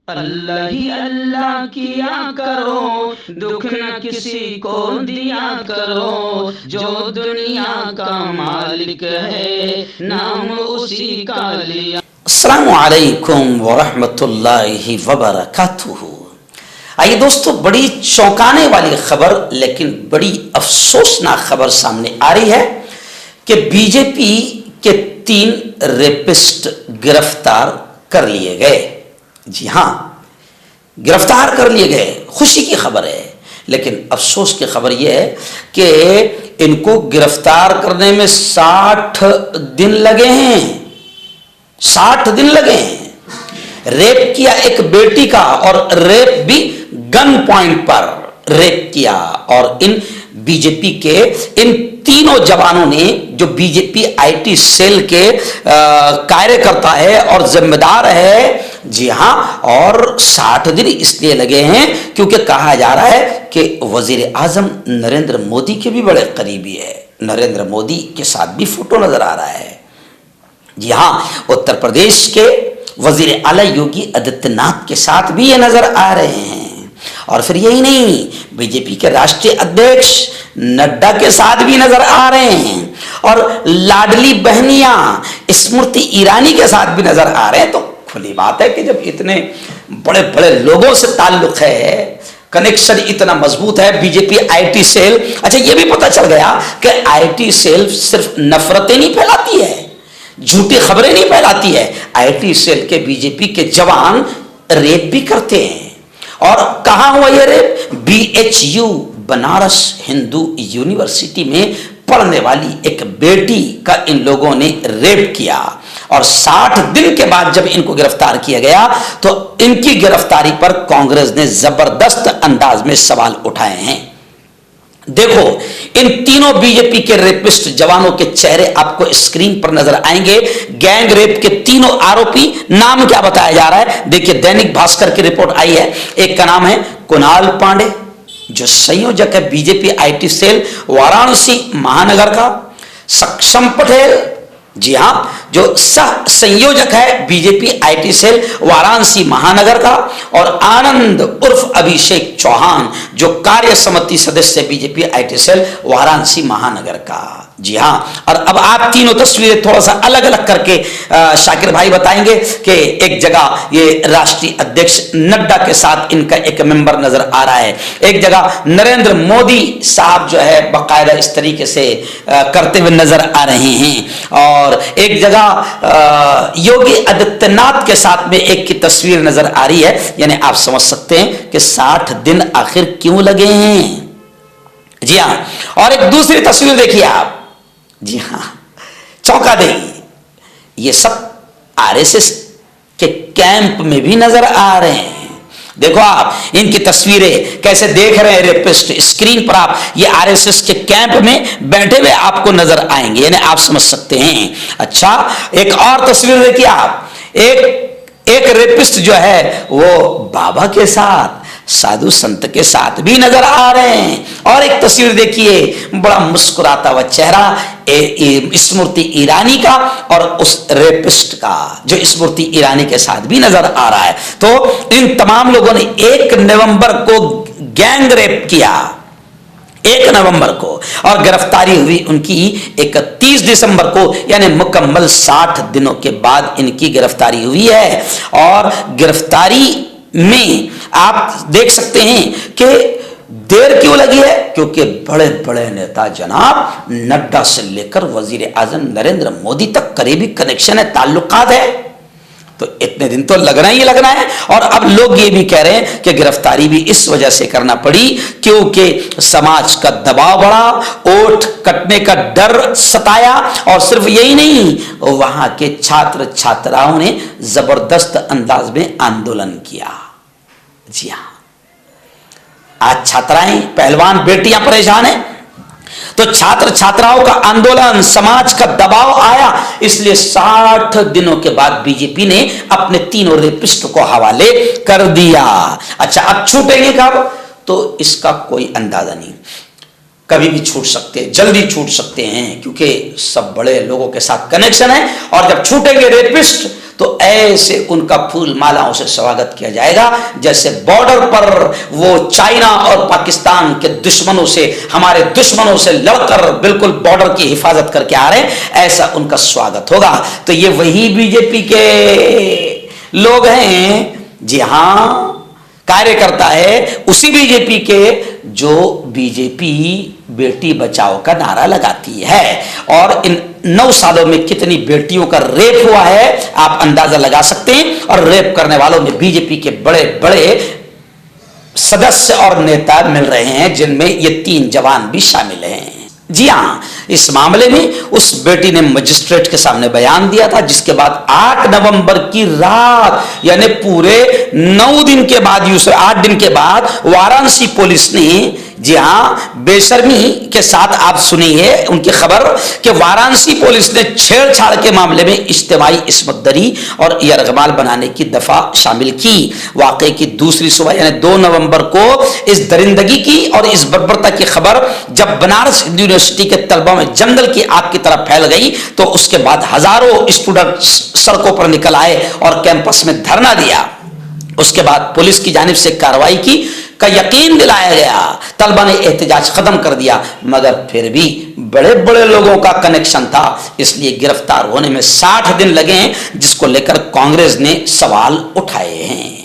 अल्लाह ही अल्लाह किया करो, दुख न किसी को दिया करो, जो दुनिया का मालिक है नाम उसी का लिया। अस्सलामु अलैकुम वरहमतुल्लाहि वबरकातुहू। आइए दोस्तों, बड़ी चौंकाने वाली खबर लेकिन बड़ी अफसोसनाक खबर सामने आ रही है कि बीजेपी के 3 रेपिस्ट गिरफ्तार कर लिए गए। जी हां, गिरफ्तार कर लिए गए। खुशी की खबर है, लेकिन अफसोस की खबर यह है कि इनको गिरफ्तार करने में 60 दिन लगे हैं। 60 दिन लगे हैं। रेप किया एक बेटी का, और रेप भी गन पॉइंट पर रेप किया। और इन बीजेपी के इन तीनों जवानों ने, जो बीजेपी आईटी सेल के कार्यकर्ता है और जिम्मेदार है, जी हां, और 60 दिन इसलिए लगे हैं क्योंकि कहा जा रहा है कि वजीर आजम नरेंद्र मोदी के भी बड़े करीबी है। नरेंद्र मोदी के साथ भी फोटो नजर आ रहा है। जी हां, उत्तर प्रदेश के वजीर आला योगी आदित्यनाथ के साथ भी ये नजर आ रहे हैं। और फिर यही नहीं, बीजेपी के राष्ट्रीय अध्यक्ष नड्डा के साथ भी नजर आ रहे हैं, और लाडली बहनिया स्मृति ईरानी के साथ भी नजर आ रहे हैं। तो खुली बात है कि जब इतने बड़े बड़े लोगों से ताल्लुक है, कनेक्शन इतना मजबूत है, बीजेपी आईटी सेल। अच्छा, ये भी पता चल गया कि आईटी सेल सिर्फ नफरतें नहीं फैलाती है, झूठी खबरें नहीं फैलाती है। आईटी सेल के बीजेपी के जवान रेप भी करते हैं। और कहां हुआ यह rape? BHU Banaras Hindu university में पढ़ने वाली एक बेटी का इन लोगों ने रेप किया। और 60 दिन के बाद जब इनको गिरफ्तार किया गया तो इनकी गिरफ्तारी पर कांग्रेस ने जबरदस्त अंदाज में सवाल उठाए हैं। देखो, इन तीनों बीजेपी के रेपिस्ट जवानों के चेहरे आपको स्क्रीन पर नजर आएंगे। गैंग रेप के तीनों आरोपी, नाम क्या बताया जा रहा है? देखिए, दैनिक भास्कर की रिपोर्ट आई है। एक का नाम है कुणाल पांडे, जो संयोजक है बीजेपी आईटी सेल वाराणसी महानगर का। सक्षम पटेल, जी हां, जो सह संयोजक है बीजेपी आईटी सेल वाराणसी महानगर का। और आनंद उर्फ अभिषेक चौहान, जो कार्य समिति सदस्य बीजेपी आईटी सेल वाराणसी महानगर का। जी हां, और अब आप तीनों तस्वीरें थोड़ा सा अलग अलग करके शाकिर भाई बताएंगे कि एक जगह ये राष्ट्रीय अध्यक्ष नड्डा के साथ इनका एक मेंबर नजर आ रहा है, एक जगह नरेंद्र मोदी साहब जो है बाकायदा इस तरीके से करते हुए नजर आ रहे हैं, और एक जगह योगी आदित्यनाथ के साथ में एक की तस्वीर नजर आ रही है। यानी आप समझ सकते हैं कि 60 दिन आखिर क्यों लगे हैं। जी हां, और एक दूसरी तस्वीर देखिए आप। जी हां, चौंका देगी। ये सब आरएसएस के कैंप में भी नजर आ रहे हैं। देखो आप इनकी तस्वीरें कैसे देख रहे हैं रेपिस्ट। स्क्रीन पर आप ये आरएसएस के कैंप में बैठे हुए आपको नजर आएंगे, यानी आप समझ सकते हैं। अच्छा, एक और तस्वीर देखिए आप। एक रेपिस्ट जो है वो बाबा के साथ, साधु संत के साथ भी नजर आ रहे हैं। और एक तस्वीर देखिए, बड़ा मुस्कुराता हुआ चेहरा स्मृति ईरानी का, और उस रेपिस्ट का जो स्मृति ईरानी के साथ भी नजर आ रहा है। तो इन तमाम लोगों ने 1 नवंबर को गैंग रेप किया, 1 नवंबर को, और गिरफ्तारी हुई उनकी 31 दिसंबर को, यानी मुकम्मल 60 दिनों के बाद इनकी गिरफ्तारी हुई है। और गिरफ्तारी में आप देख सकते हैं कि देर क्यों लगी है, क्योंकि बड़े बड़े नेता जनाब नड्डा से लेकर वजीर आजम नरेंद्र मोदी तक करीबी कनेक्शन है, ताल्लुकात है। तो इतने दिन तो लगना ही लगना है। और अब लोग ये भी कह रहे हैं कि गिरफ्तारी भी इस वजह से करना पड़ी क्योंकि समाज का दबाव बढ़ा, ओट कटने का डर सताया। और सिर्फ यही नहीं, वहां के छात्र छात्राओं ने जबरदस्त अंदाज में आंदोलन किया। जी हां, आज छात्राएं, पहलवान बेटियां परेशान हैं, तो छात्र छात्राओं का आंदोलन, समाज का दबाव आया, इसलिए 60 दिनों के बाद बीजेपी ने अपने तीनों रेपिस्ट को हवाले कर दिया। अच्छा, अब छूटेंगे कब? तो इसका कोई अंदाजा नहीं। कभी भी छूट सकते, जल्दी छूट सकते हैं, क्योंकि सब बड़े लोगों के साथ कनेक्शन है। और जब छूटेंगे रेपिस्ट तो ऐसे उनका फूल मालाओं से स्वागत किया जाएगा, जैसे बॉर्डर पर वो चाइना और पाकिस्तान के दुश्मनों से, हमारे दुश्मनों से लड़कर बिल्कुल बॉर्डर की हिफाजत करके आ रहे हैं, ऐसा उनका स्वागत होगा। तो ये वही बीजेपी के लोग हैं, जी हां, कार्यकर्ता है उसी बीजेपी के जो बीजेपी बेटी बचाओ का नारा लगाती है। और इन 9 सालों में कितनी बेटियों का रेप हुआ है आप अंदाजा लगा सकते हैं। और रेप करने वालों में बीजेपी के बड़े बड़े सदस्य और नेता मिल रहे हैं, जिनमें ये 3 जवान भी शामिल हैं। जी हां, इस मामले में उस बेटी ने मजिस्ट्रेट के सामने बयान दिया था, जिसके बाद 8 नवंबर की रात, यानी पूरे 9 दिन के बाद, 8 दिन के बाद वाराणसी पुलिस ने, जी हां, बेशर्मी के साथ आप सुनिए उनकी खबर कि वाराणसी पुलिस ने छेड़छाड़ के मामले में इज्तिमाई इस्मत दरी और यरगमाल बनाने की दफा शामिल की। वाकई की दूसरी सुबह यानी 2 नवंबर को इस दरिंदगी की और इस बर्बरता की खबर जब बनारस हिंदू यूनिवर्सिटी के तलबा में जंगल की आग की तरफ फैल गई, तो उसके बाद हजारों स्टूडेंट सड़कों पर निकल आए और कैंपस में धरना दिया। उसके बाद पुलिस की जानिब से कार्रवाई की का यकीन दिलाया गया, तलबा ने एहतजाज खत्म कर दिया, मगर फिर भी बड़े बड़े लोगों का कनेक्शन था, इसलिए गिरफ्तार होने में 60 दिन लगे हैं, जिसको लेकर कांग्रेस ने सवाल उठाए हैं।